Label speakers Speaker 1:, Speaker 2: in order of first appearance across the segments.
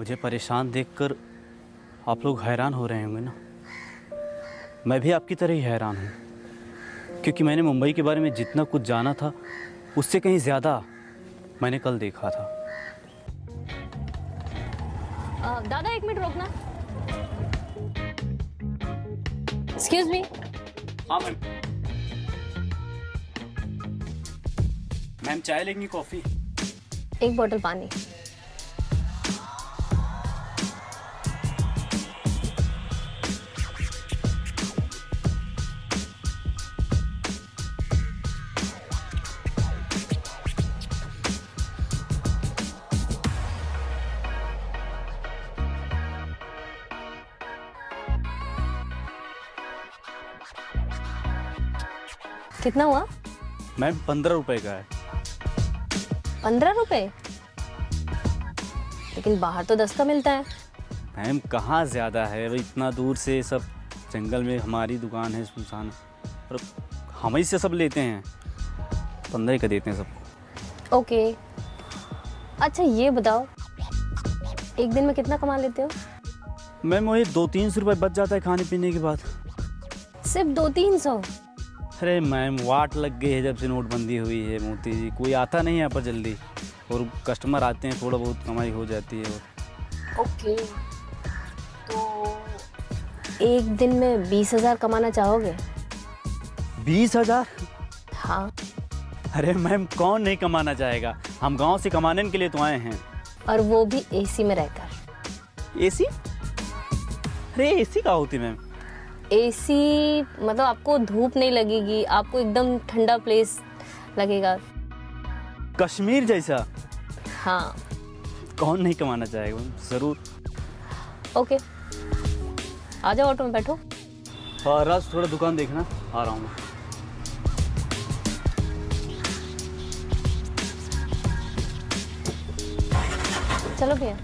Speaker 1: मुझे परेशान देखकर आप लोग हैरान हो रहे होंगे ना। मैं भी आपकी तरह ही हैरान हूँ, क्योंकि मैंने मुंबई के बारे में जितना कुछ जाना था उससे कहीं ज़्यादा मैंने कल देखा था।
Speaker 2: दादा एक मिनट रोकना। Excuse me.
Speaker 1: हाँ मैम। मैम चाय लेंगी कॉफ़ी?
Speaker 2: एक बोतल पानी। कितना हुआ?
Speaker 1: मैम 15 रुपए का है।
Speaker 2: 15 रुपए? लेकिन बाहर तो 10 का मिलता है।
Speaker 1: मैम कहाँ ज़्यादा है, वो इतना दूर से सब जंगल में हमारी दुकान है सुनसान, और हम ही से सब लेते हैं, 15 का देते हैं सबको।
Speaker 2: ओके। अच्छा ये बताओ, एक दिन में कितना कमा लेते हो?
Speaker 1: मैम वही 200-300 रुपये बच जाता है खाने पीने के बाद।
Speaker 2: सिर्फ 200-300?
Speaker 1: अरे मैम वाट लग गई है जब से नोटबंदी हुई है मोदी जी, कोई आता नहीं है यहाँ पर जल्दी, और कस्टमर आते हैं थोड़ा बहुत कमाई हो जाती है।
Speaker 2: ओके, तो एक दिन में 20,000 कमाना चाहोगे?
Speaker 1: 20,000?
Speaker 2: हाँ।
Speaker 1: अरे मैम कौन नहीं कमाना चाहेगा, हम गांव से कमाने के लिए तो आए हैं।
Speaker 2: और वो भी एसी में रहकर।
Speaker 1: एसी? अरे एसी क्या होती मैम?
Speaker 2: एसी मतलब आपको धूप नहीं लगेगी, आपको एकदम ठंडा प्लेस लगेगा।
Speaker 1: कश्मीर जैसा?
Speaker 2: हाँ।
Speaker 1: कौन नहीं कमाना चाहेगा मैम, ज़रूर।
Speaker 2: ओके, आ जाओ ऑटो में बैठो।
Speaker 1: हाँ राज थोड़ा दुकान देखना, आ रहा हूँ मैं।
Speaker 2: चलो भैया।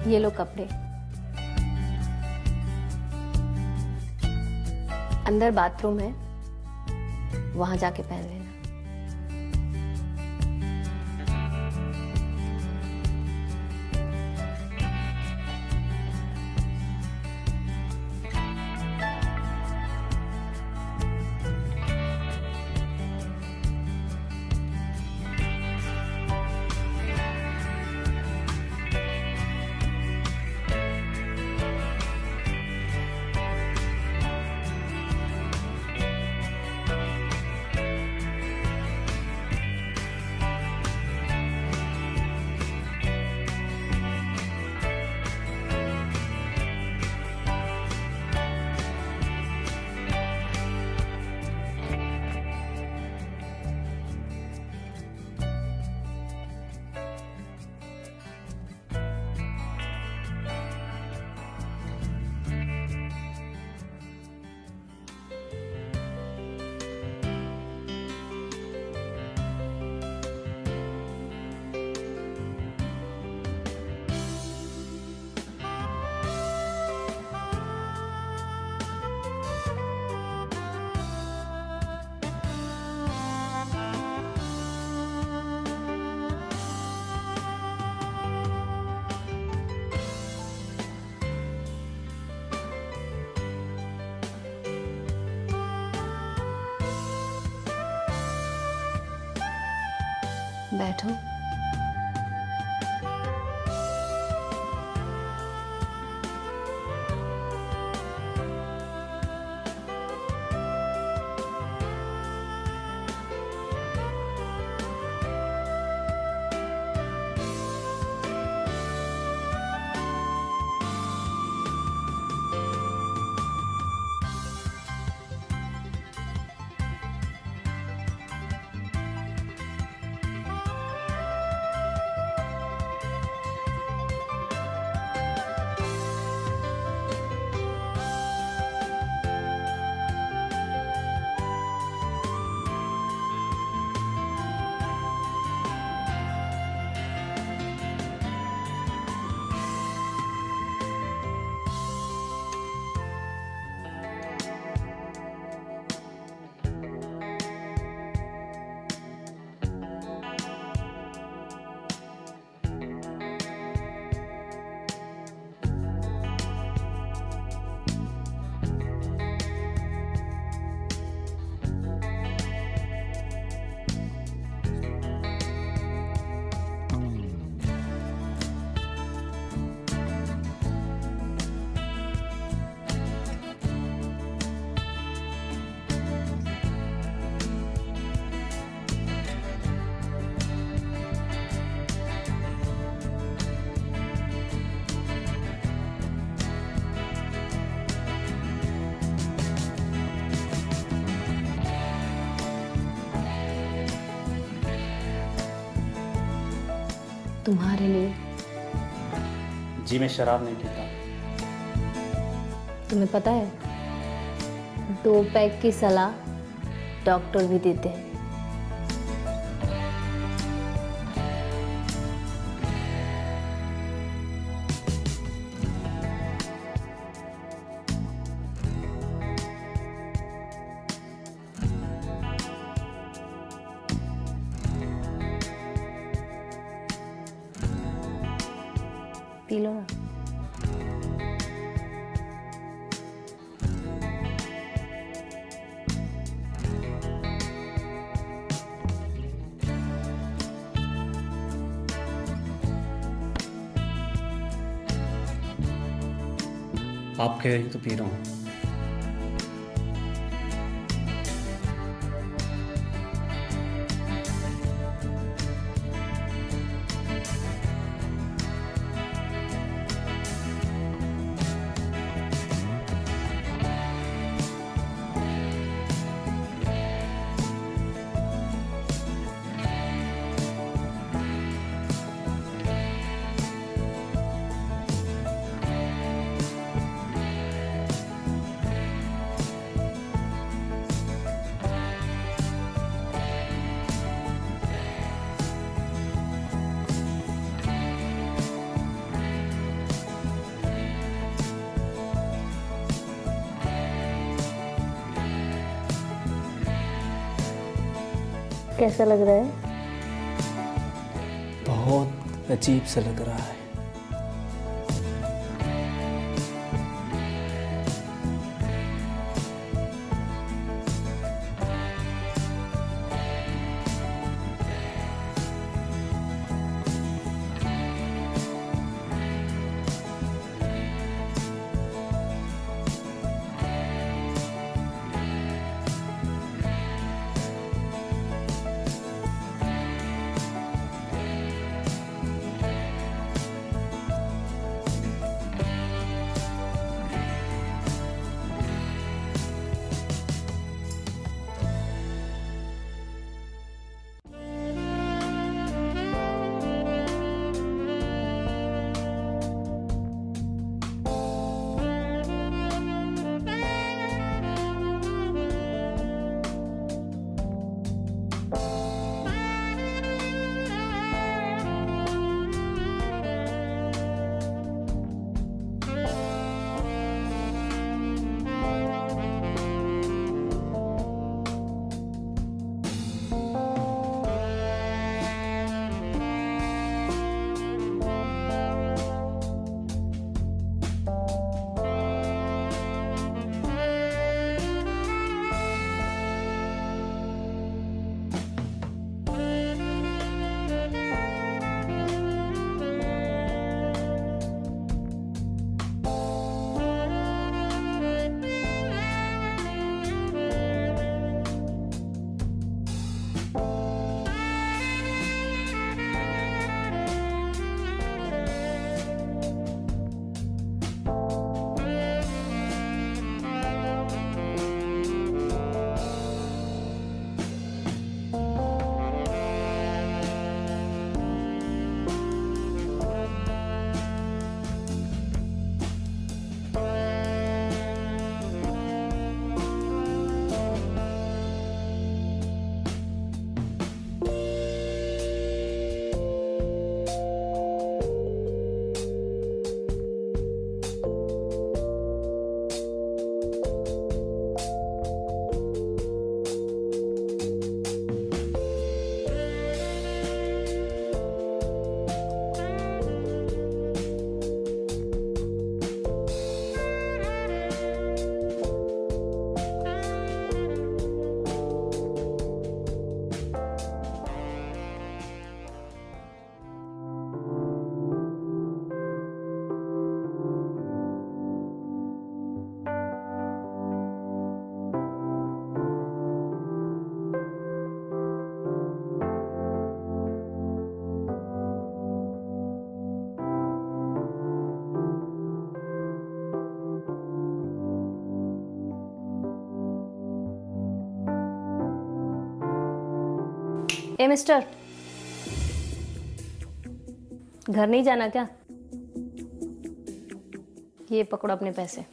Speaker 2: ये लो कपड़े, अंदर बाथरूम है, वहां जाके पहन लेना। बैठो। तुम्हारे लिए।
Speaker 1: जी मैं शराब नहीं पीता।
Speaker 2: तुम्हें पता है 2 पैक की सलाह डॉक्टर भी देते हैं। पी लो ना।
Speaker 1: आप कह रही तो पी रहा हूँ।
Speaker 2: कैसा लग रहा है?
Speaker 1: बहुत अजीब सा लग रहा है।
Speaker 2: ए मिस्टर, घर नहीं जाना क्या? ये पकड़ो अपने पैसे।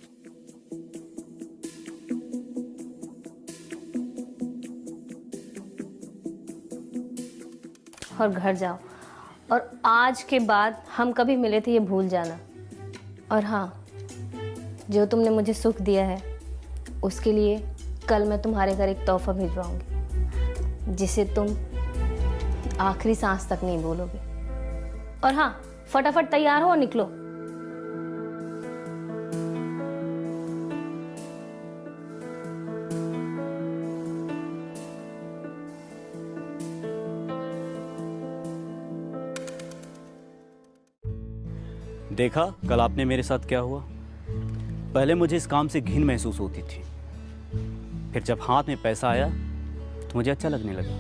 Speaker 2: और घर जाओ, और आज के बाद हम कभी मिले थे ये भूल जाना। और हाँ, जो तुमने मुझे सुख दिया है उसके लिए कल मैं तुम्हारे घर एक तोहफा भिजवाऊंगी जिसे तुम आखिरी सांस तक नहीं भूलोगे। और हाँ, फटाफट तैयार हो और निकलो।
Speaker 1: देखा कल आपने मेरे साथ क्या हुआ। पहले मुझे इस काम से घिन महसूस होती थी, फिर जब हाथ में पैसा आया तो मुझे अच्छा लगने लगा।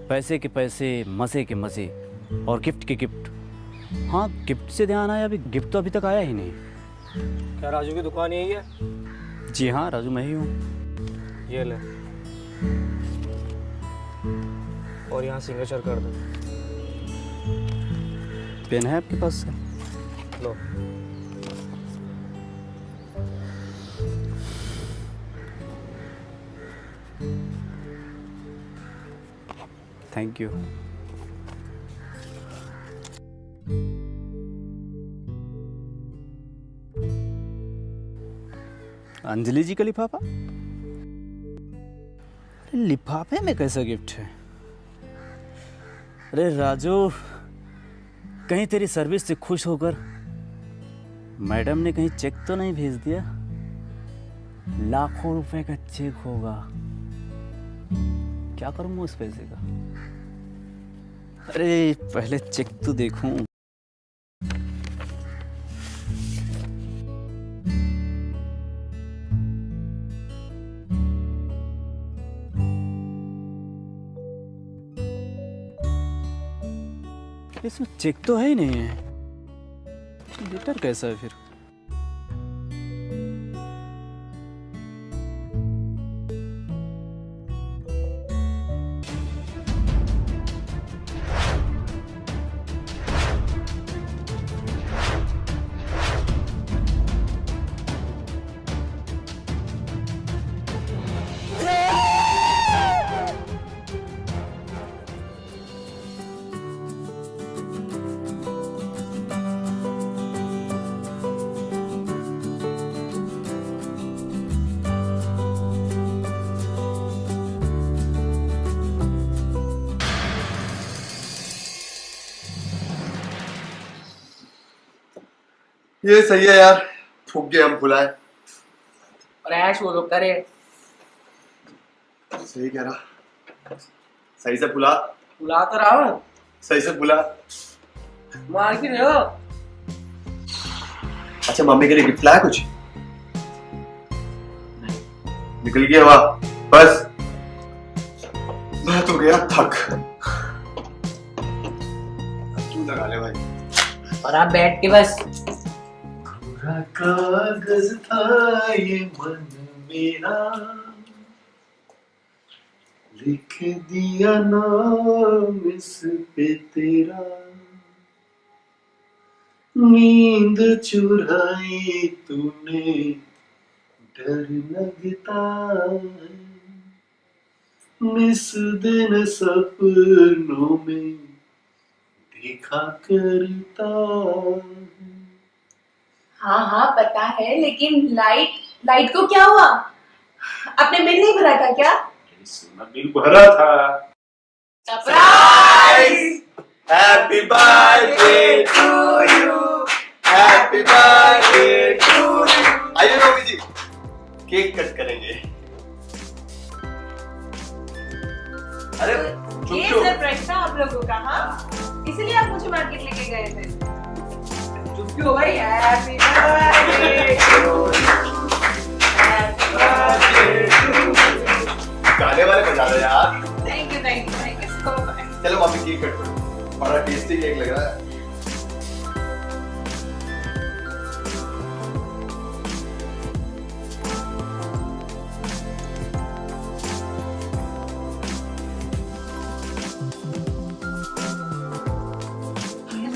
Speaker 1: पैसे के पैसे, मज़े के मज़े और गिफ्ट के गिफ्ट। हाँ, गिफ्ट से ध्यान आया, अभी गिफ्ट तो अभी तक आया ही नहीं।
Speaker 3: क्या राजू की दुकान यही है?
Speaker 1: जी हाँ, राजू मैं ही हूँ।
Speaker 3: ये ले, और यहाँ सिग्नेचर कर दो।
Speaker 1: पेन है आपके पास?
Speaker 3: लो।
Speaker 1: Thank you. अंजलि जी का लिफाफा? लिफाफे में कैसा गिफ्ट है? अरे राजू, कहीं तेरी सर्विस से खुश होकर मैडम ने कहीं चेक तो नहीं भेज दिया? लाखों रुपए का चेक होगा, क्या करूंगा उस पैसे का? अरे पहले चेक तो देखूं। इसमें चेक तो है ही नहीं है, लेटर कैसा है फिर?
Speaker 4: ये सही है यार, फूक गए हम फुलाए।
Speaker 5: और ऐश वो लोग करे
Speaker 4: सही कह रहा, सही से फुला,
Speaker 5: बुला तो रहा हूँ,
Speaker 4: सही से फुला।
Speaker 5: मार क्यों रहे हो?
Speaker 4: अच्छा, मम्मी के लिए गिफ्ट लाया कुछ? निकल गया हवा बस। मैं तो गया थक। तू लगा ले भाई।
Speaker 5: और आप बैठ के बस
Speaker 4: पूरा कागज था ये मन मेरा, लिख दिया नाम इस पे तेरा, नींद चुराई तूने डर लगता है, इस दिन सपनों में देखा करता है।
Speaker 6: हाँ हाँ पता है, लेकिन लाइट को क्या हुआ? आपने बिल नहीं भरा था क्या?
Speaker 4: सोना बिल भरा था।
Speaker 6: Surprise!
Speaker 4: Happy birthday to you, happy birthday to you. आइए रोमी जी, केक कट करेंगे। अरे
Speaker 6: ये सरप्राइज था आप लोगों का? हाँ, इसलिए आप मुझे मार्केट लेके गए थे।
Speaker 5: चुप क्यों हो भाई? Happy birthday to you, happy birthday to you.
Speaker 4: गाने वाले बजा दो यार।
Speaker 6: Thank you so much.
Speaker 4: चलो मम्मी केक कट करो, बड़ा टेस्टी केक लग रहा है।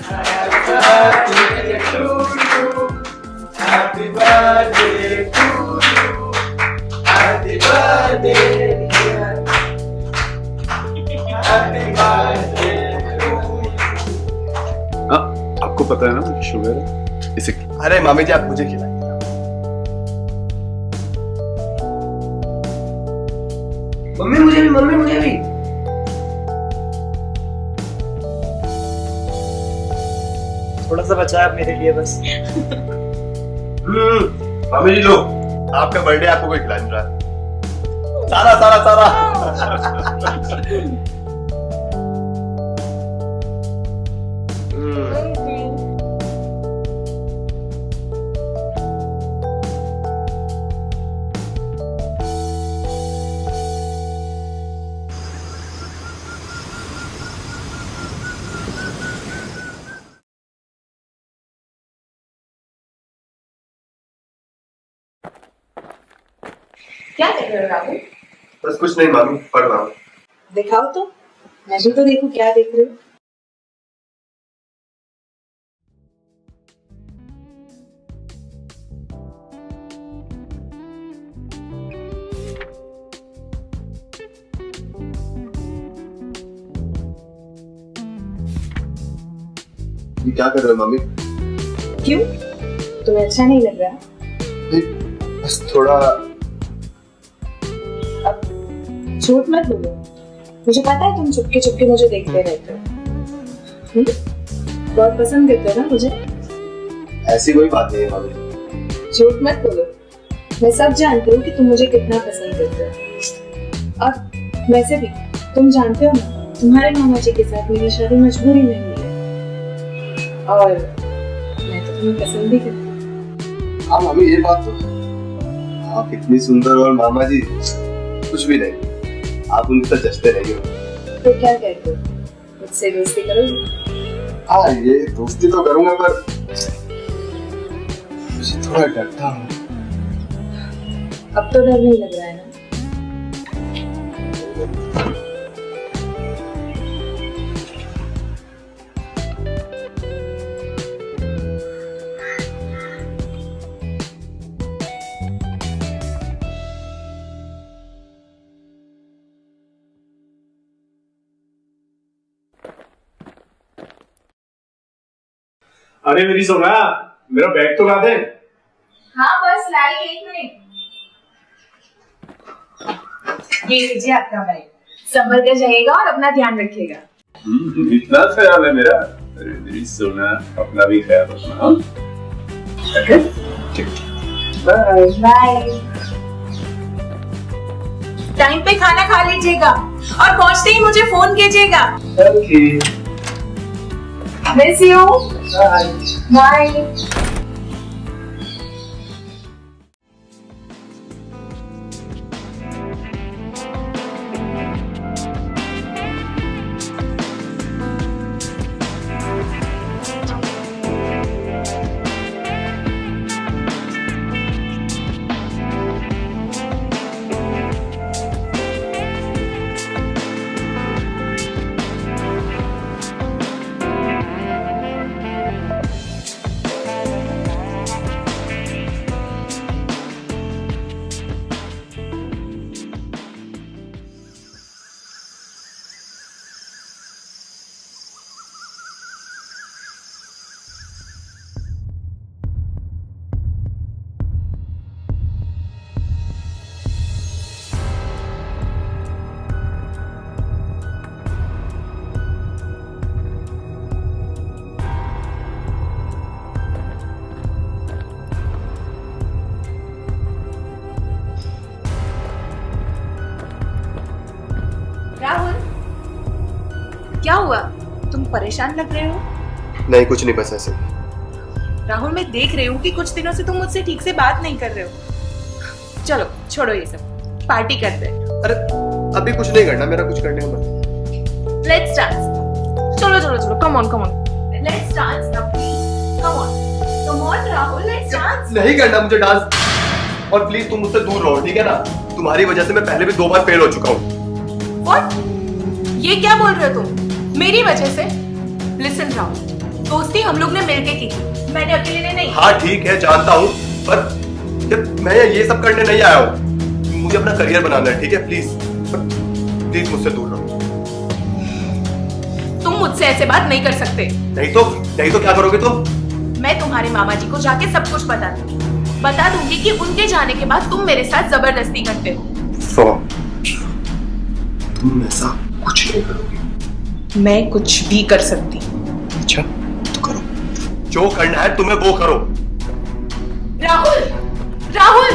Speaker 5: हैप्पी
Speaker 4: Happy birthday to
Speaker 7: हाँ, आपको पता है ना मुझे शुगर है, इसे
Speaker 4: अरे मामी जी आप मुझे खिलाइए।
Speaker 5: मम्मी मुझे भी, मम्मी मुझे भी। थोड़ा सा बचा है मेरे लिए बस।
Speaker 4: मामी जी लो, आपका बर्थडे आपको कोई खिला नहीं रहा है। सारा सारा सारा।
Speaker 6: क्या देख रहे हो राहुल?
Speaker 4: बस कुछ नहीं मामी, पढ़ रहा हूँ।
Speaker 6: दिखाओ तो, मैं भी तो देखूं क्या देख रहे हो।
Speaker 4: ये क्या कर रहे हो मामी?
Speaker 6: क्यों? तुम्हें अच्छा नहीं लग रहा?
Speaker 4: बस थोड़ा।
Speaker 6: अब झूठ मत बोलो, मुझे पता है तुम चुपके चुपके मुझे देखते रहते हो। बहुत पसंद करते हो ना मुझे?
Speaker 4: ऐसी कोई बात नहीं है मामी।
Speaker 6: झूठ मत बोलो, मैं सब जानती हूँ कि तुम मुझे कितना पसंद करते हो। और वैसे भी तुम जानते हो ना, तुम्हारे मामा जी के साथ मेरी शादी मजबूरी में हुई है, और मैं तो तुम्हें पसंद भी करती हूँ।
Speaker 4: हाँ मामी ये बात तो आप इतनी सुंदर और मामा जी कुछ भी नहीं, आप उनके साथ जचते नहीं हो।
Speaker 6: तो क्या कहते हो, मुझसे दोस्ती करोगे?
Speaker 4: हाँ ये दोस्ती तो करूंगा, पर मुझे थोड़ा डरता हूँ।
Speaker 6: अब तो डर नहीं लग रहा है ना?
Speaker 7: अरे मेरी सोना, मेरा बैग तो ला दे।
Speaker 6: हाँ बस लाई, एक मिनट। ये लीजिए आपका बैग, संभल कर जाइएगा और अपना ध्यान रखिएगा।
Speaker 7: इतना ख्याल है मेरा। अरे मेरी सोना, अपना भी ख्याल रखना। हाँ? ओके? ठीक।
Speaker 6: Bye bye. टाइम पे खाना खा लीजिएगा और पहुंचते ही मुझे फोन कीजिएगा।
Speaker 7: Okay.
Speaker 6: Miss you. Bye. Rahul, क्या हुआ? तुम परेशान लग रहे हो।
Speaker 4: नहीं कुछ नहीं, बस ऐसे।
Speaker 6: राहुल मैं देख रही हूँ कि कुछ दिनों से तुम मुझसे ठीक से बात नहीं कर रहे हो। चलो छोड़ो ये सब, पार्टी करते हैं।
Speaker 4: अरे अभी कुछ नहीं करना, मेरा कुछ करने का मन।
Speaker 6: Let's dance. चलो चलो चलो, come on come on, let's dance now please, come on Rahul, let's dance.
Speaker 4: नहीं करना मुझे डांस, और प्लीज तुम मुझसे दूर रहो, ठीक है ना? तुम्हारी वजह से मैं पहले भी 2 बार फेल हो चुका हूँ।
Speaker 6: What? ये क्या बोल रहे हो तुम? मेरी वजह से? Listen राहुल, दोस्ती हम लोग ने मिलके की थी, मैंने अकेले ने नहीं।
Speaker 4: हाँ ठीक है जानता हूँ, पर जब मैं ये सब करने नहीं आया हूँ, मुझे अपना करियर बनाना है, ठीक है? प्लीज प्लीज मुझसे दूर रहो।
Speaker 8: तुम मुझसे ऐसे बात नहीं कर सकते।
Speaker 4: नहीं तो क्या करोगे तुम?
Speaker 8: मैं तुम्हारे मामा जी को जाके सब कुछ बता दूंगी कि उनके जाने के बाद तुम मेरे साथ जबरदस्ती करते हो।
Speaker 4: तुम ऐसा कुछ नहीं करोगी।
Speaker 8: मैं कुछ भी कर सकती।
Speaker 4: अच्छा तो करो, जो करना है तुम्हें वो करो।
Speaker 8: राहुल
Speaker 6: राहुल,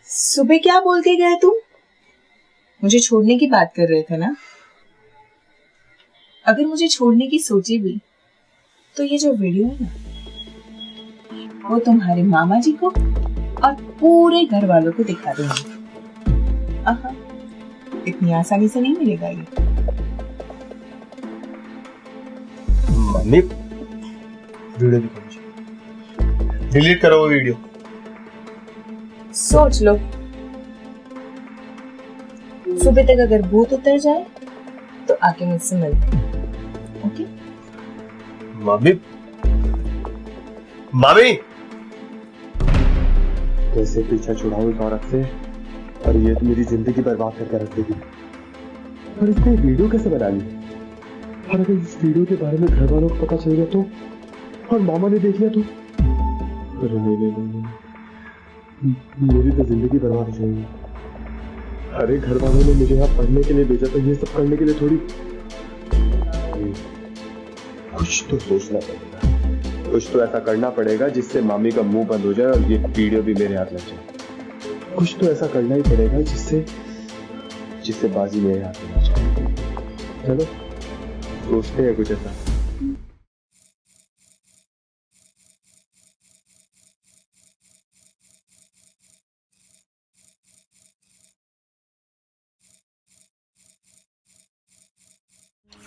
Speaker 6: सुबह क्या बोल के गए तुम? मुझे छोड़ने की बात कर रहे थे ना? अगर मुझे छोड़ने की सोची भी तो ये जो वीडियो है ना, वो तुम्हारे मामा जी को और पूरे घर वालों को दिखा दूंगी। आहा, इतनी आसानी से नहीं मिलेगा ये।
Speaker 4: मम्मी, वीडियो दिखाओ, डिलीट करो वो वीडियो।
Speaker 6: सोच लो, सुबह तक अगर भूत उतर जाए तो आके मुझसे मिल। ओके?
Speaker 4: मम्मी
Speaker 9: कैसे पीछा छुड़ाऊं इस औरत से, और ये तो मेरी जिंदगी बर्बाद करके रख देगी। और इसने वीडियो कैसे बना ली? और अगर इस वीडियो के बारे में घर वालों को पता चल गया तो, और मामा ने देख लिया तो? अरे नहीं, मेरी तो जिंदगी बर्बाद हो जाएगी। अरे घर वालों ने मुझे यहाँ पढ़ने के लिए भेजा था, ये सब करने के लिए थोड़ी। कुछ तो सोचना पड़ेगा, कुछ तो ऐसा करना पड़ेगा जिससे मामी का मुंह बंद हो जाए और ये वीडियो भी मेरे हाथ लग जाए। कुछ तो ऐसा करना ही पड़ेगा जिससे बाजी मेरे हाथ में लग जाए। चलो सोचते हैं कुछ ऐसा।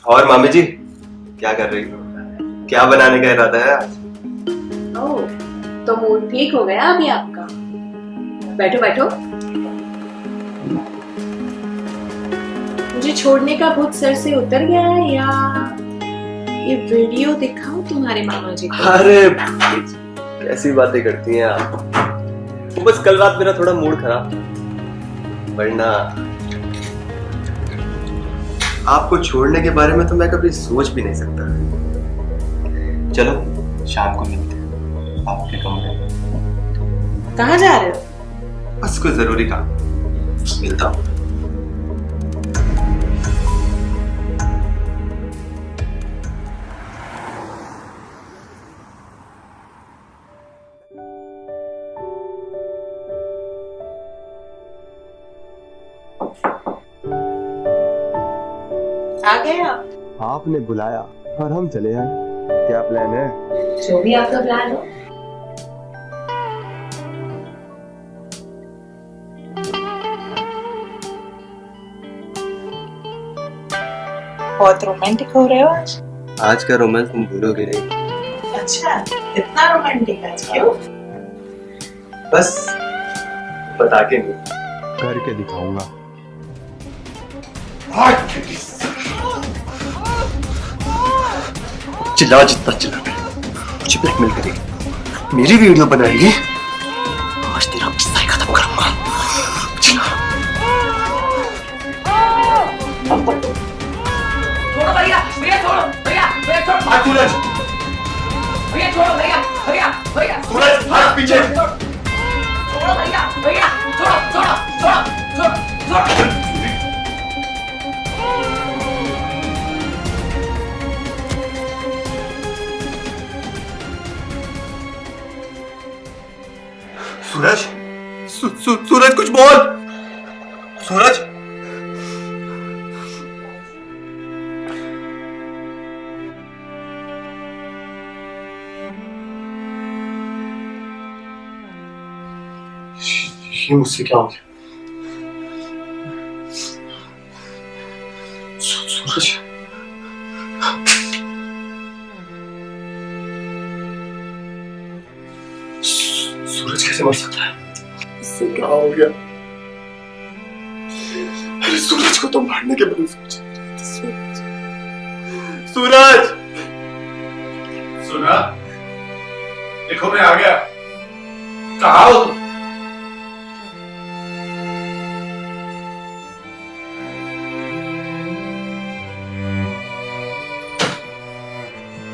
Speaker 4: और मामी जी क्या कर रही हो? क्या बनाने का इरादा है आज?
Speaker 6: ओह, तो मूड ठीक हो गया अभी आपका। बैठो बैठो। मुझे छोड़ने का भूत सर से उतर गया है या ये वीडियो दिखाओ तुम्हारे मामा जी को?
Speaker 4: अरे कैसी बातें करती हैं आप। वो बस कल रात मेरा थोड़ा मूड खराब, वरना आपको छोड़ने के बारे में तो मैं कभी सोच भी नहीं सकता। चलो शाम को मिलते हैं आपके कमरे में।
Speaker 6: कहाँ जा रहे हो?
Speaker 4: बस कोई जरूरी काम, मिलता हूँ।
Speaker 6: आ गए आप?
Speaker 9: आपने बुलाया और हम चले आए। क्या प्लान है?
Speaker 6: जो भी आपका प्लान हो। बहुत रोमांटिक हो रहे हो आज।
Speaker 4: आज का रोमांस तुम भूलोगे नहीं।
Speaker 6: अच्छा, इतना रोमांटिक आज क्यों?
Speaker 4: बस बता के नहीं,
Speaker 9: करके दिखाऊंगा।
Speaker 4: चिल्ला जितना चिल्ला मुझे ब्लैकमेल करेगी, मेरी वीडियो बनाएगी, आज तेरा किस्सा ही खत्म करूंगा। चिल्ला।
Speaker 5: छोड़ो भैया, छोड़ो
Speaker 4: हाथ सूरज,
Speaker 5: छोड़ो भैया
Speaker 4: सूरज हाथ पीछे।
Speaker 5: छोड़ो भैया छोड़ो।
Speaker 4: सूरज, सूरज कुछ बोल। सूरज, ये मुझसे क्या हो गया? सूरज, सूरज कैसे मर सकता है? इससे क्या हो गया? अरे सूरज को तो मारने के बदले सूरज, सूरज
Speaker 7: देखो मैं आ गया। कहाँ हो तुम?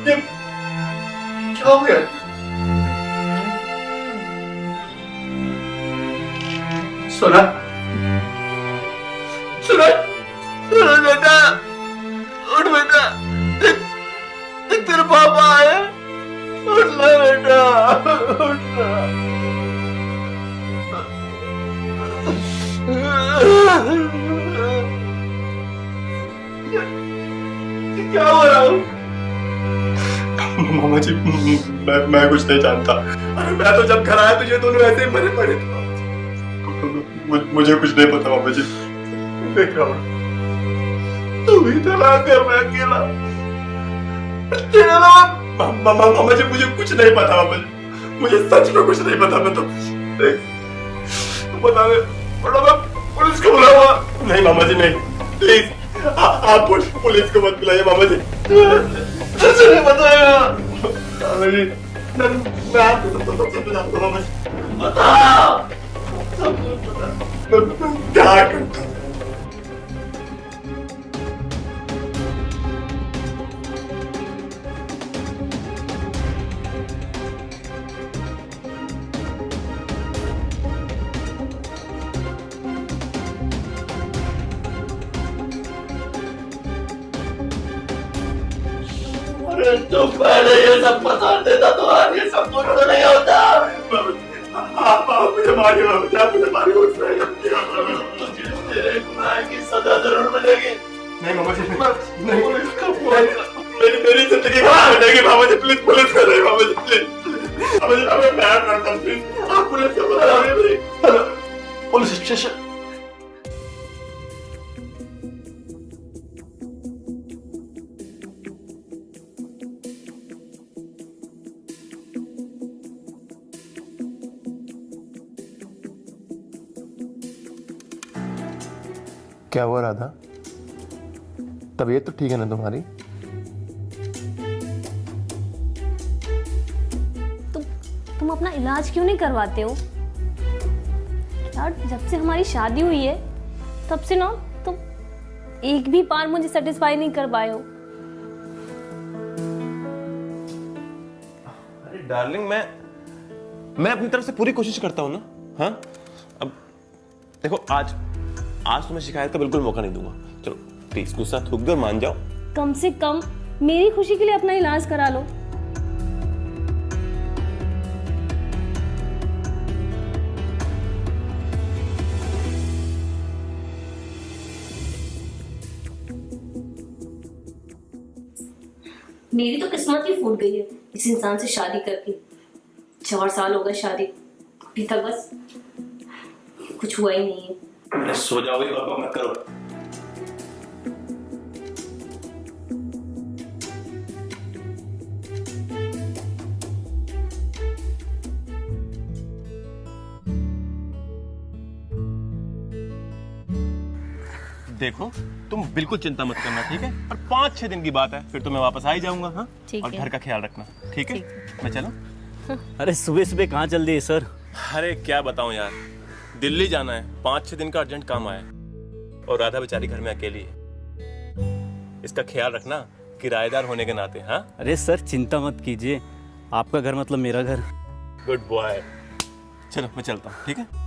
Speaker 7: ये क्या हो गया? सुना सुना सुना बेटा, उठ बेटा, तेरे पापा आए, उठ ले बेटा, उठ ले। क्या हो रहा हूँ? मामा जी, मैं कुछ नहीं जानता। अरे मैं तो जब घर आया तो ये दोनों ऐसे ही मरे पड़े थे। मुझे कुछ नहीं पता मामा जी। देख रहा हूँ तू ही चला कर, मैं अकेला तेरे अलावा। मामा जी मुझे कुछ नहीं पता मामा जी, मुझे सच में कुछ नहीं पता। मैं तो देख तू बता दे, वरना मैं पुलिस को बुलाऊंगा। नहीं मामा जी नहीं, प्लीज आप पुलिस को मत बुलाइए मामा जी। सच नहीं बताया मामा जी, मैं आपको सब जानता हूँ मामा जी। बता सब कुछ बता, मैं क्या करता हूँ। तो पहले ये सब पता देता तो आज ये सब कुछ तो नहीं होता। आप मुझे मारिए, आप मुझे मारिए, तेरे गुनाह की सजा जरूर मिलेगी। नहीं मामा जी नहीं, मेरी जिंदगी खराब हो जाएगी मामा जी। प्लीज पुलिस कर रही मामा जी, प्लीज मामा जी, मैं प्यार करता हूँ, प्लीज आप पुलिस को बुलाइए। पुलिस स्टेशन
Speaker 9: क्या हुआ राधा? तबीयत तो ठीक है ना तुम्हारी?
Speaker 2: तुम अपना इलाज क्यों नहीं करवाते हो यार? जब से हमारी शादी हुई है तब से ना तुम एक भी बार मुझे सेटिस्फाई नहीं कर पाए हो।
Speaker 9: अरे डार्लिंग, मैं अपनी तरफ से पूरी कोशिश करता हूँ ना। हाँ, अब देखो, आज तुम्हें शिकायत का बिल्कुल मौका नहीं दूंगा। चलो प्लीज गुस्सा थूक दो और मान जाओ।
Speaker 2: कम से कम मेरी खुशी के लिए अपना इलाज करा लो। मेरी तो किस्मत ही फूट गई है इस इंसान से शादी करके। 4 साल हो गए शादी, अभी तक बस कुछ हुआ ही नहीं है।
Speaker 9: सो जाओ, बाबा मत करो। देखो तुम बिल्कुल चिंता मत करना, ठीक है? और 5-6 दिन की बात है, फिर तो मैं वापस आ ही जाऊंगा। हाँ, और घर का ख्याल रखना, ठीक है? मैं चलूं?
Speaker 1: अरे सुबह सुबह कहाँ चल दिए सर?
Speaker 9: अरे क्या बताऊं यार, दिल्ली जाना है, 5-6 दिन का अर्जेंट काम आया और राधा बेचारी घर में अकेली है। इसका ख्याल रखना किराएदार होने के नाते। हाँ
Speaker 1: अरे सर चिंता मत कीजिए, आपका घर मतलब मेरा घर।
Speaker 9: Good boy. चलो मैं चलता हूँ, ठीक है?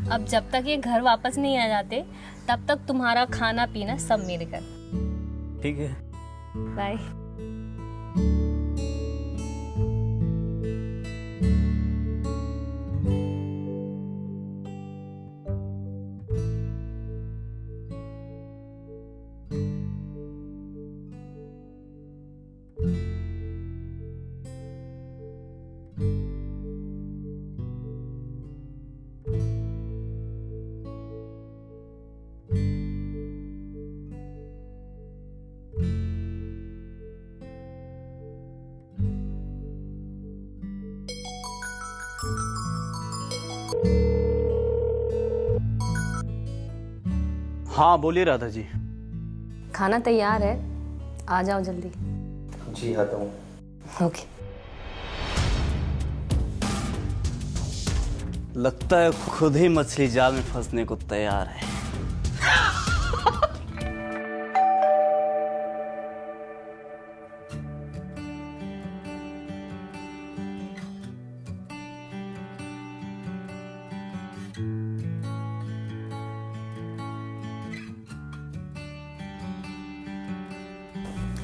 Speaker 2: अब जब तक ये घर वापस नहीं आ जाते तब तक तुम्हारा खाना पीना सब मेरे घर।
Speaker 1: ठीक है,
Speaker 2: बाय।
Speaker 1: हाँ बोलिए राधा जी।
Speaker 2: खाना तैयार है, आ जाओ जल्दी।
Speaker 3: जी आता हूँ।
Speaker 2: ओके।
Speaker 1: लगता है खुद ही मछली जाल में फंसने को तैयार है।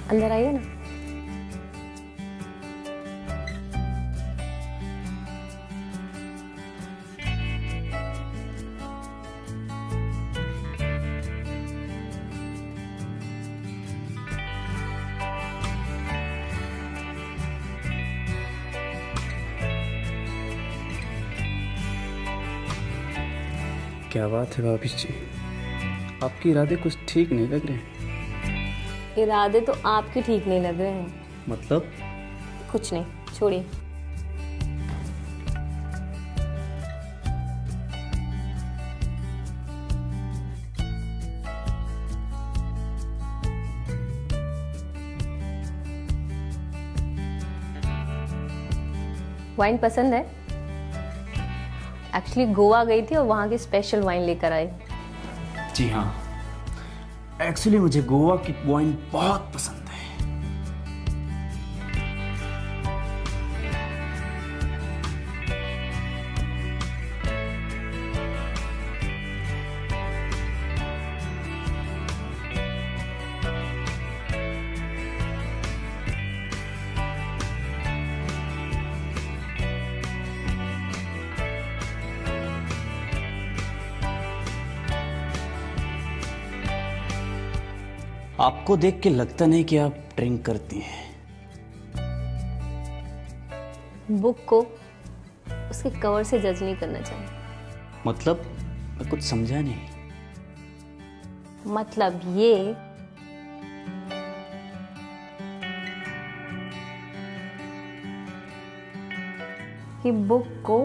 Speaker 2: अंदर आइए ना।
Speaker 1: क्या बात है भाभी जी, आपके इरादे कुछ ठीक नहीं लग रहे।
Speaker 2: इरादे तो आपके ठीक नहीं लग रहे हैं।
Speaker 1: मतलब?
Speaker 2: कुछ नहीं, छोड़िए। वाइन पसंद है? एक्चुअली गोवा गई थी और वहाँ की स्पेशल वाइन लेकर आई।
Speaker 1: जी हाँ, एक्चुअली मुझे गोवा की वाइन बहुत पसंद है। आपको देख के लगता नहीं कि आप ड्रिंक करती हैं।
Speaker 2: बुक को उसके कवर से जज नहीं करना चाहिए।
Speaker 1: मतलब? मैं कुछ समझा नहीं।
Speaker 2: मतलब ये कि बुक को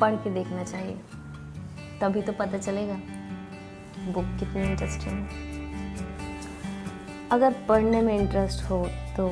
Speaker 2: पढ़ के देखना चाहिए, तभी तो पता चलेगा बुक कितनी इंटरेस्टिंग है। अगर पढ़ने में इंटरेस्ट हो तो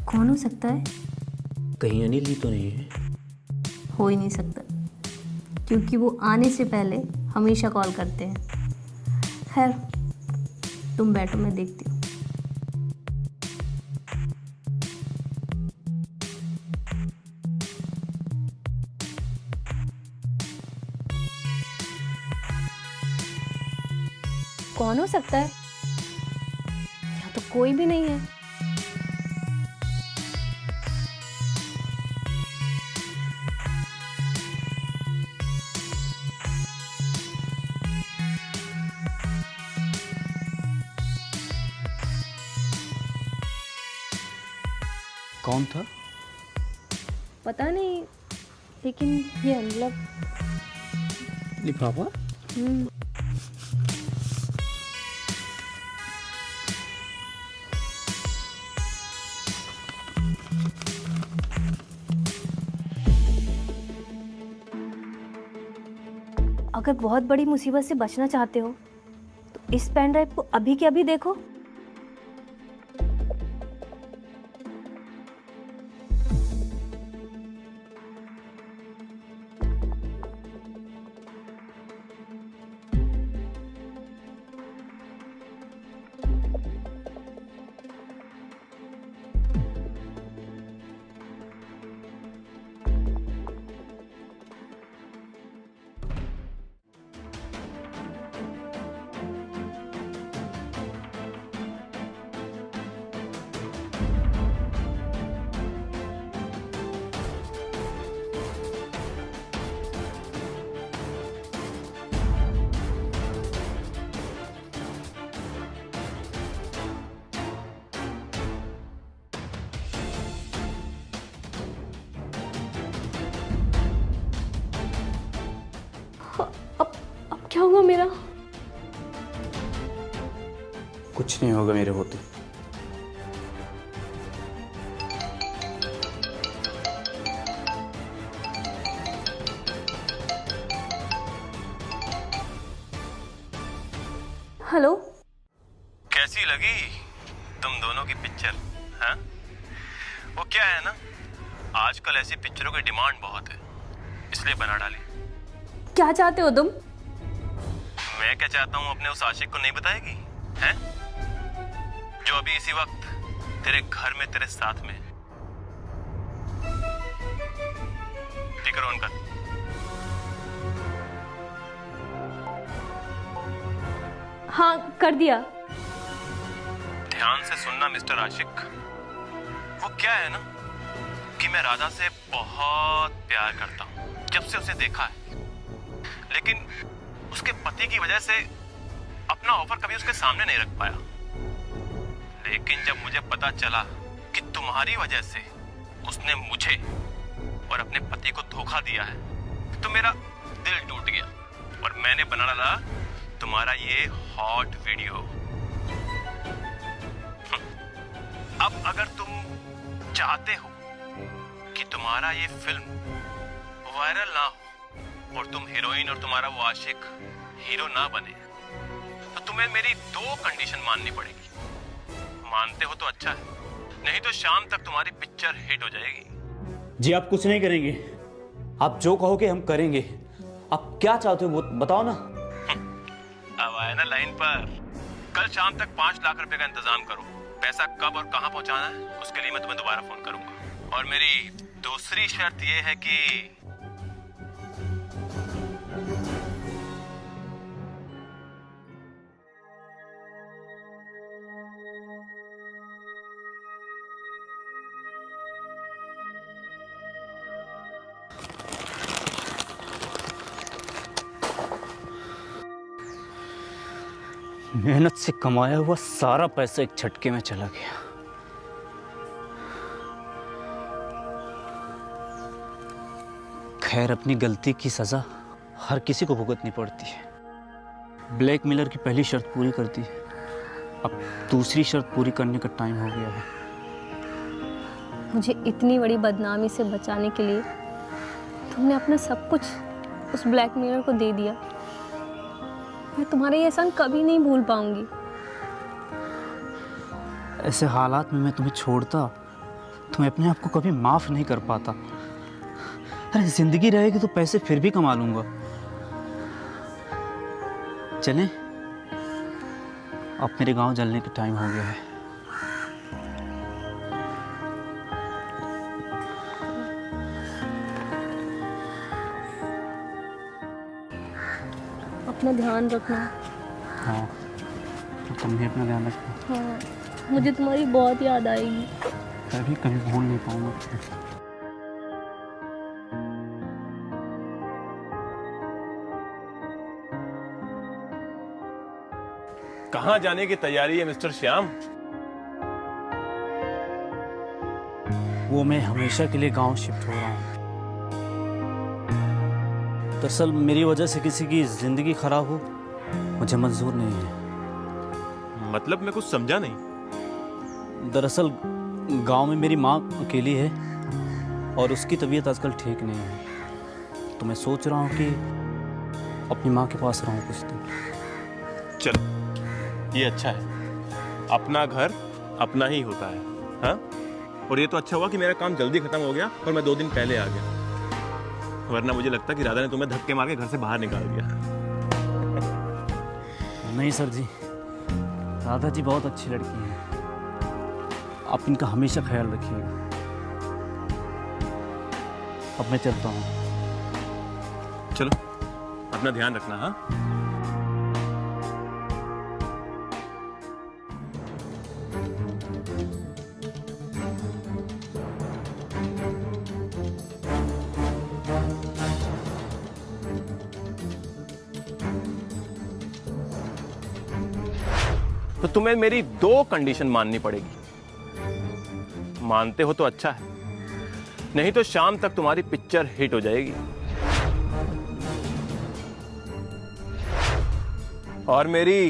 Speaker 2: कौन हो सकता है?
Speaker 1: कहीं अनिल ही तो नहीं है?
Speaker 2: हो ही नहीं सकता, क्योंकि वो आने से पहले हमेशा कॉल करते हैं। खैर, तुम बैठो, मैं देखती हूँ। कौन हो सकता है? यहाँ तो कोई भी नहीं है।
Speaker 1: कौन था?
Speaker 2: पता नहीं, लेकिन ये एनवलप।
Speaker 1: लिफाफा?
Speaker 2: अगर बहुत बड़ी मुसीबत से बचना चाहते हो तो इस पेन ड्राइव को अभी के अभी देखो। क्या हुआ मेरा?
Speaker 1: कुछ नहीं होगा मेरे होते।
Speaker 2: हेलो,
Speaker 10: कैसी लगी तुम दोनों की पिक्चर? हाँ? वो क्या है ना, आजकल ऐसी पिक्चरों की डिमांड बहुत है, इसलिए बना डाली।
Speaker 2: क्या चाहते हो तुम?
Speaker 10: मैं क्या चाहता हूँ अपने उस आशिक को नहीं बताएगी? हैं? जो अभी इसी वक्त तेरे घर में तेरे साथ में है। स्पीकर ऑन कर।
Speaker 2: हाँ, कर दिया।
Speaker 10: ध्यान से सुनना मिस्टर आशिक, वो क्या है ना कि मैं राधा से बहुत प्यार करता हूँ, जब से उसे देखा है, लेकिन उसके पति की वजह से अपना ऑफर कभी उसके सामने नहीं रख पाया। लेकिन जब मुझे पता चला कि तुम्हारी वजह से उसने मुझे और अपने पति को धोखा दिया है, तो मेरा दिल टूट गया और मैंने बना डाला तुम्हारा ये हॉट वीडियो। अब अगर तुम चाहते हो कि तुम्हारा ये फिल्म वायरल ना हो और तुम हीरोइन और तुम्हारा वो आशिक हीरो ना बने, तो तुम्हें मेरी 2 कंडीशन माननी पड़ेगी। मानते हो तो अच्छा है, नहीं तो शाम तक तुम्हारी पिक्चर हिट हो जाएगी।
Speaker 1: जी आप कुछ नहीं करेंगे, आप जो कहोगे हम करेंगे। आप क्या चाहते हो वो बताओ ना।
Speaker 10: अब आए ना लाइन पर। कल शाम तक 5 लाख रुपए का इंतजाम करो। पैसा कब और कहां पहुंचाना है उसके लिए मैं तुम्हें दोबारा फोन करूंगा। और मेरी दूसरी शर्त यह है कि
Speaker 1: मेहनत से कमाया हुआ सारा पैसा एक झटके में चला गया। खैर, अपनी गलती की सजा हर किसी को भुगतनी पड़ती है। ब्लैकमेलर की पहली शर्त पूरी कर दी, अब दूसरी शर्त पूरी करने का टाइम हो गया है।
Speaker 2: मुझे इतनी बड़ी बदनामी से बचाने के लिए तुमने अपना सब कुछ उस ब्लैकमेलर को दे दिया। मैं तुम्हारा ये एहसान कभी नहीं भूल पाऊंगी।
Speaker 1: ऐसे हालात में मैं तुम्हें छोड़ता तो मैं अपने आप को कभी माफ नहीं कर पाता। अरे जिंदगी रहेगी तो पैसे फिर भी कमा लूंगा। चलें? अब मेरे गांव जलने का टाइम हो गया है।
Speaker 2: अपना ध्यान रखना।
Speaker 1: हाँ, तो तुम भी अपना ध्यान रखना।
Speaker 2: हाँ, मुझे तुम्हारी बहुत याद आएगी।
Speaker 1: मैं भी कभी भूल नहीं पाऊंगा।
Speaker 10: कहां जाने की तैयारी है मिस्टर श्याम?
Speaker 1: वो मैं हमेशा के लिए गांव शिफ्ट हो रहा हूँ। दरअसल मेरी वजह से किसी की जिंदगी खराब हो मुझे मंजूर नहीं है।
Speaker 10: मतलब मैं कुछ समझा नहीं।
Speaker 1: दरअसल गांव में मेरी माँ अकेली है और उसकी तबीयत आजकल ठीक नहीं है, तो मैं सोच रहा हूँ कि अपनी माँ के पास रहूँ कुछ दिन।
Speaker 10: चलो, ये अच्छा है। अपना घर अपना ही होता है। हाँ? और ये तो अच्छा हुआ कि मेरा काम जल्दी खत्म हो गया और मैं 2 दिन पहले आ गया, वरना मुझे लगता कि राधा ने तुम्हें धक्के मार के घर से बाहर निकाल दिया।
Speaker 1: नहीं सर जी, राधा जी बहुत अच्छी लड़की हैं, आप इनका हमेशा ख्याल रखिएगा। अब मैं चलता हूँ।
Speaker 10: चलो, अपना ध्यान रखना। हाँ? तो तुम्हें मेरी 2 कंडीशन माननी पड़ेगी। मानते हो तो अच्छा है, नहीं तो शाम तक तुम्हारी पिक्चर हिट हो जाएगी। और मेरी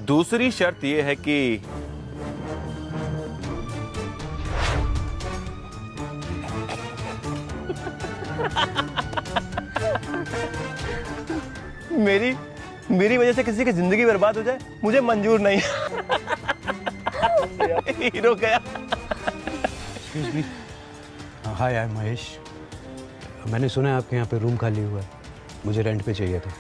Speaker 10: दूसरी शर्त यह है कि मेरी मेरी वजह से किसी की जिंदगी बर्बाद हो जाए मुझे मंजूर नहीं। हीरो गया।
Speaker 11: Excuse me, hi I am Mahesh. मैंने सुना है आपके यहाँ पे रूम खाली हुआ है, मुझे रेंट पे चाहिए था।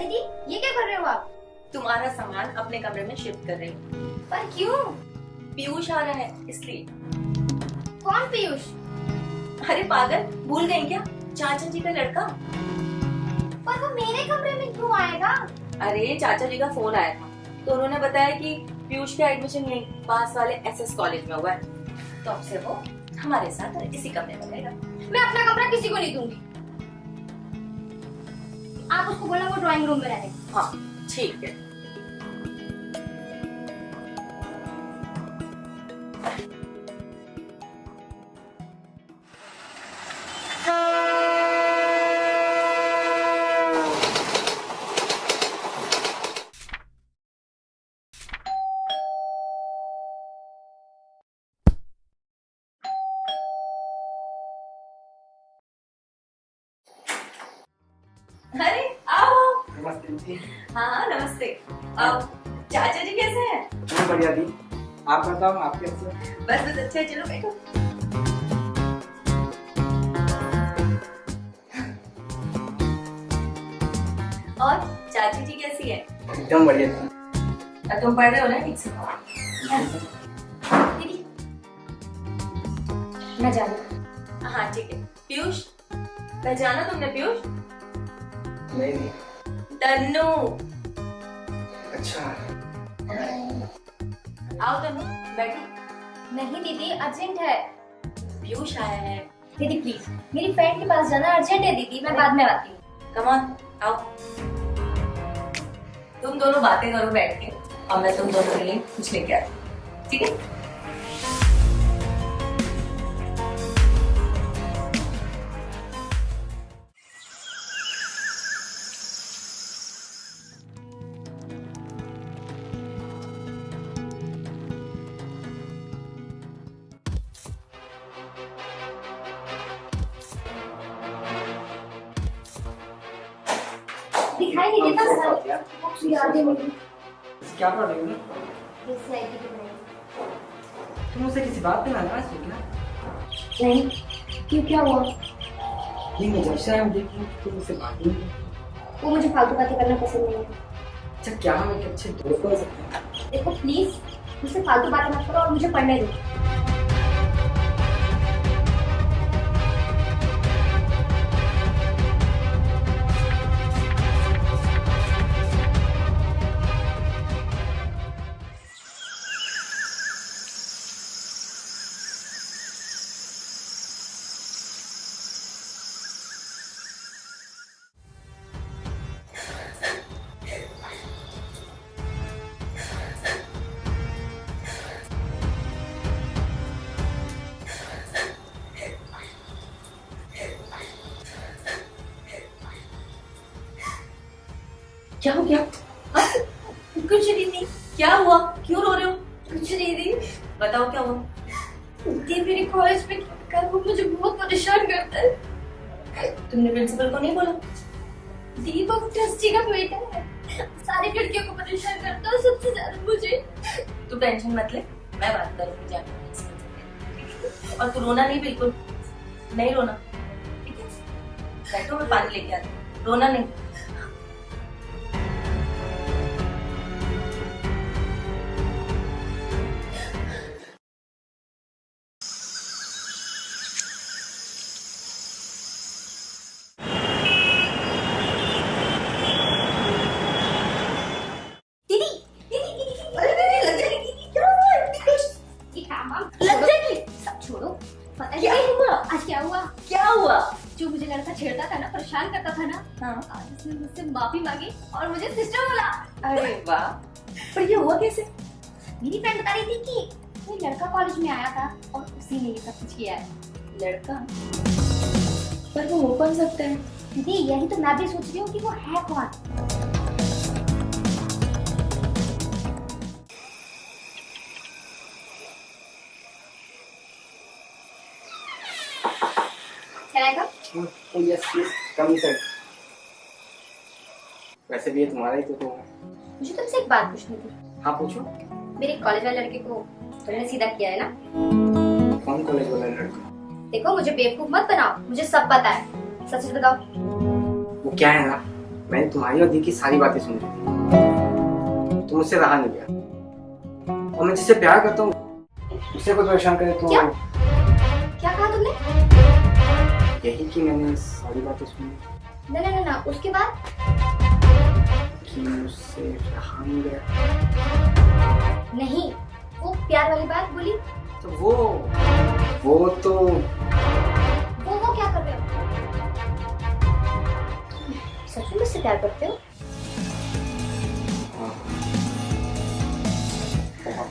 Speaker 2: दीदी ये क्या कर रहे हो आप?
Speaker 8: तुम्हारा सामान अपने कमरे में शिफ्ट कर रही हूँ।
Speaker 2: पर क्यों?
Speaker 8: पीयूष आ रहा है इसलिए।
Speaker 2: कौन पीयूष?
Speaker 8: अरे पागल, भूल गई क्या? चाचा जी का लड़का।
Speaker 2: पर वो मेरे कमरे में क्यों आएगा?
Speaker 8: अरे चाचा जी का फोन आया था तो उन्होंने बताया कि पीयूष का एडमिशन यहीं पास वाले एसएस कॉलेज में हुआ है, तो अब से वो हमारे साथ इसी कमरे में रहेगा।
Speaker 2: मैं अपना कमरा किसी को नहीं दूंगी। आप उसको बोला वो ड्राइंग रूम में रहे।
Speaker 8: हाँ ठीक है। अरे आओ।
Speaker 5: नमस्ते जी।
Speaker 8: हाँ नमस्ते। चाचा जी कैसे हैं?
Speaker 5: मैं बढ़िया दी। आप बताओ आप कैसे?
Speaker 8: बस बस अच्छा है, चलो बैठो। और चाची जी कैसी है?
Speaker 5: एकदम बढ़िया थी।
Speaker 8: अब तुम पढ़ रहे हो ना ठीक से?
Speaker 2: दीदी मैं जा रही हूँ।
Speaker 8: हाँ ठीक है। पीयूष पहचाना तुमने पीयूष?
Speaker 5: नहीं नहीं।
Speaker 8: तन्नू।
Speaker 5: अच्छा।
Speaker 8: आओ तन्नू बैठो।
Speaker 2: नहीं दीदी अर्जेंट है।
Speaker 8: पीयूष आया है।
Speaker 2: दीदी प्लीज मेरी फ्रेंड के पास जाना अर्जेंट है दीदी, मैं बाद में आती हूँ।
Speaker 8: कम ऑन आओ। तुम दोनों बातें करो बैठ के और मैं तुम दोनों के लिए कुछ लेके आती हूँ, ठीक है?
Speaker 2: दिखाई नहीं देता सर। याद है मुझे।
Speaker 5: क्या प्रॉब्लम है?
Speaker 2: किस आईडी की बनाई?
Speaker 5: तुम मुझसे किसी बात पे नाराज हो क्या?
Speaker 2: नहीं क्यों, क्या हुआ?
Speaker 5: नहीं मैं जब से आया हूँ देख रही हूँ तुम मुझसे बात नहीं करती।
Speaker 2: वो मुझे फालतू बातें करना पसंद नहीं है।
Speaker 5: अच्छा क्या हम एक अच्छे दोस्त बन सकते हैं?
Speaker 2: देखो प्लीज मुझसे फालतू बातें मत करो और मुझे पढ़ने दो।
Speaker 8: क्या हो गया?
Speaker 2: कुछ नहीं दी।
Speaker 8: क्या हुआ? क्यों रो रहे हो?
Speaker 2: कुछ नहीं दी।
Speaker 8: बताओ क्या हुआ?
Speaker 2: दी मेरे कॉलेज में क्या वो मुझे बहुत परेशान करता है।
Speaker 8: तुमने प्रिंसिपल को नहीं बोला?
Speaker 2: दी वो ट्रस्टी का बेटा है, सारी लड़कियों को परेशान करता है, सबसे ज्यादा मुझे।
Speaker 8: तू टेंशन मत ले, मैं बात करूंगी जाके प्रिंसिपल से। और तू रोना नहीं, बिल्कुल नहीं रोना, ठीक है? बैठो मैं पानी लेके आती हूँ, रोना नहीं।
Speaker 2: जो मुझे लड़का छेड़ता था ना, परेशान करता था ना,
Speaker 8: हाँ।
Speaker 2: आज उसने मुझसे माफी मांगी और मुझे सिस्टर बोला।
Speaker 8: अरे वाह, पर ये हुआ कैसे?
Speaker 2: मेरी फ्रेंड बता रही थी कि कोई लड़का कॉलेज में आया था और उसी ने ये सब कुछ किया है।
Speaker 8: लड़का? पर वो हो कौन सकता है?
Speaker 2: दीदी यही तो मैं भी सोच रही हूँ कि वो है कौन।
Speaker 5: यस यस, कम सर। वैसे भी ये तुम्हारा ही तो है।
Speaker 2: मुझे तुमसे एक बात पूछनी थी।
Speaker 5: हाँ पूछो।
Speaker 2: मेरे कॉलेज वाले लड़के को तुमने सीधा किया है ना?
Speaker 5: कौन कॉलेज वाला लड़का?
Speaker 2: देखो मुझे बेवकूफ मत बनाओ, मुझे सब पता है, सच सच बताओ।
Speaker 5: वो क्या है ना, मैंने तुम्हारी और दी की सारी बातें सुन ली थी, तो मुझसे रहा नहीं गया। और मैं जिससे प्यार करता हूँ उसे कोई परेशान करे तो
Speaker 2: क्या? क्या कहा तुमने?
Speaker 5: यही कि मैंने सारी बातें सुनी।
Speaker 2: ना ना ना ना, उसके बाद
Speaker 5: कि मुझसे रहा नहीं गया।
Speaker 2: नहीं, वो प्यार वाली बात बोली।
Speaker 5: तो वो तो
Speaker 2: वो क्या कर रहे हो? सच में मुझसे प्यार करते हो?
Speaker 5: हाँ। बहुत।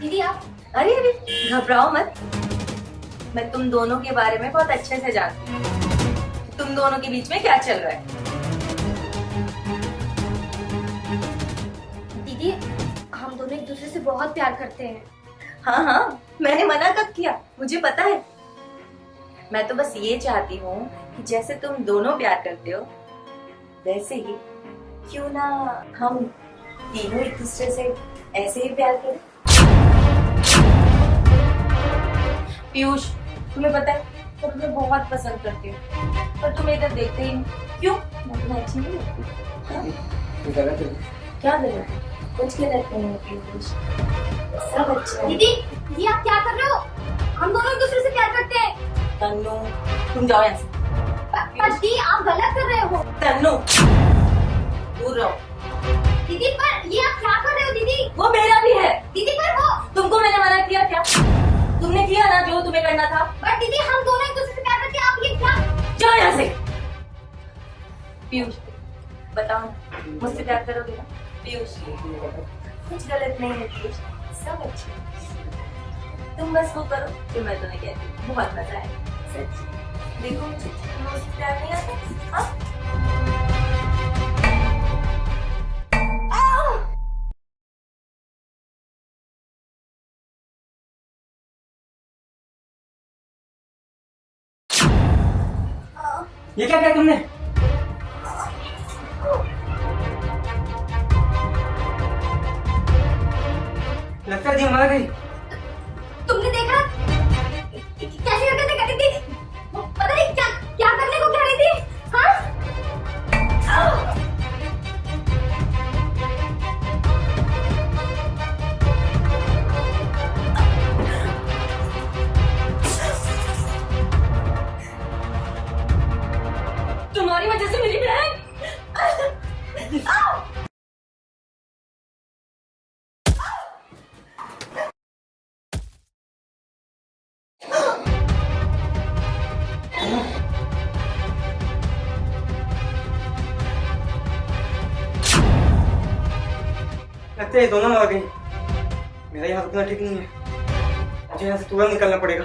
Speaker 2: दीदी आप
Speaker 8: अरे अरे, घबराओ मत। मैं तुम दोनों के बारे में बहुत अच्छे से जानती हूँ। तुम दोनों के बीच में क्या चल रहा है?
Speaker 2: दीदी हम दोनों एक दूसरे से बहुत प्यार करते हैं।
Speaker 8: हाँ हाँ, मैंने मना कब किया? मुझे पता है। मैं तो बस ये चाहती हूँ कि जैसे तुम दोनों प्यार करते हो वैसे ही क्यों ना हम तीनों एक दूसरे से ऐसे ही प्यार करें। पीयूष, तुम्हें पता है मैं तुम्हें बहुत पसंद करती हूँ, पर तुम इधर देखते ही नहीं। क्यों? मैं तुम्हें अच्छी नहीं लगती? हाँ?
Speaker 5: तो गलत है।
Speaker 8: क्या गलत है? कुछ गलत नहीं है पीयूष, सब अच्छा है।
Speaker 2: दीदी ये आप क्या कर रहे हो? हम दोनों एक दूसरे से प्यार करते हैं।
Speaker 8: तन्नू, तुम जाओ यहाँ से।
Speaker 2: पर दी आप गलत कर रहे हो।
Speaker 8: तन्नू, दूर रहो।
Speaker 2: दीदी पर ये आप क्या कर रहे हो? दीदी
Speaker 8: वो मेरा भी है।
Speaker 2: दीदी पर वो
Speaker 8: तुमको मैंने मना किया क्या? तुमने किया ना जो तुम्हें करना था।
Speaker 2: पर दीदी हम दोनों एक दूसरे से प्यार करते हैं, आप ये क्या?
Speaker 8: जाओ यहाँ से। पीयूष बताओ ना, मुझसे प्यार करोगे ना? पीयूष कुछ गलत नहीं है पीयूष, सब अच्छा है। तुम बस वो करो जो मैं तुम्हें कहती हूँ, बहुत मजा आए। सच देखो, मुझे मुझसे प्यार नहीं आता। हाँ?
Speaker 5: ये क्या किया तुमने? लगता है जी हमारा गई।
Speaker 2: तुमने देखा कैसे करके देखा? दीदी वो पता नहीं क्या क्या करने को कह रही थी। हाँ
Speaker 8: तुम्हारी वजह से मेरी बहन।
Speaker 5: लगता है ये दोनों मर गई। मेरा यहाँ रुकना ठीक नहीं है, मुझे यहाँ से तुरंत निकलना पड़ेगा।